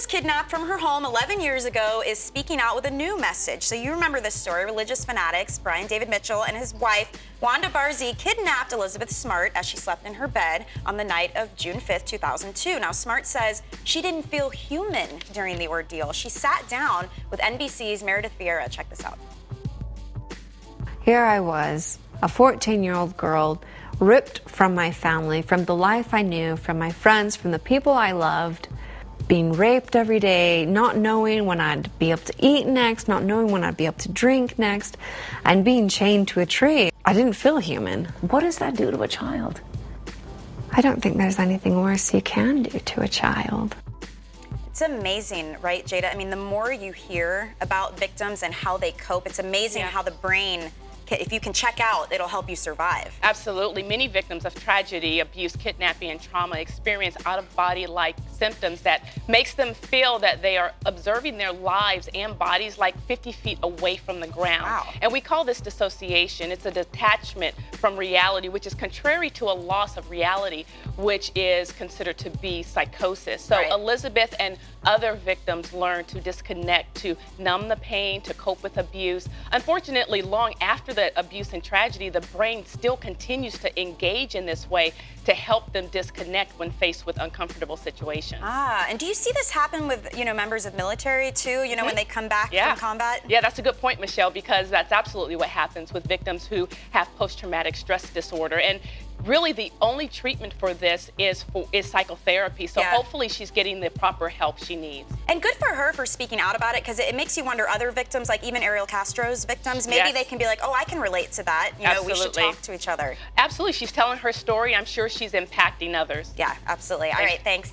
was kidnapped from her home 11 years ago, is speaking out with a new message. So you remember this story. Religious fanatics, David Mitchell and his wife, Wanda Barzee, kidnapped Elizabeth Smart as she slept in her bed on the night of June 5th, 2002. Now, Smart says she didn't feel human during the ordeal. She sat down with NBC's Meredith Vieira. Check this out. Here I was, a 14-year-old girl, ripped from my family, from the life I knew, from my friends, from the people I loved, being raped every day, not knowing when I'd be able to eat next, not knowing when I'd be able to drink next, and being chained to a tree. I didn't feel human. What does that do to a child? I don't think there's anything worse you can do to a child. It's amazing, right, Jada? I mean, the more you hear about victims and how they cope, it's amazing how the brain, if you can check out, it'll help you survive. Absolutely. Many victims of tragedy, abuse, kidnapping, and trauma experience out-of-body-like symptoms that makes them feel that they are observing their lives and bodies like 50 feet away from the ground. Wow. And we call this dissociation. It's a detachment from reality, which is contrary to a loss of reality, which is considered to be psychosis. So Elizabeth and other victims learn to disconnect, to numb the pain, to cope with abuse. Unfortunately, long after the abuse and tragedy, the brain still continues to engage in this way to help them disconnect when faced with uncomfortable situations. Ah, and do you see this happen with, members of military too, when they come back from combat? Yeah, that's a good point, Michelle, because that's absolutely what happens with victims who have post-traumatic stress disorder. And really the only treatment for this is psychotherapy. So hopefully she's getting the proper help she needs. And good for her for speaking out about it, because it makes you wonder, other victims, like even Ariel Castro's victims, maybe they can be like, oh, I can relate to that. We should talk to each other. Absolutely. She's telling her story. I'm sure she's impacting others. Yeah, absolutely. All right, thanks.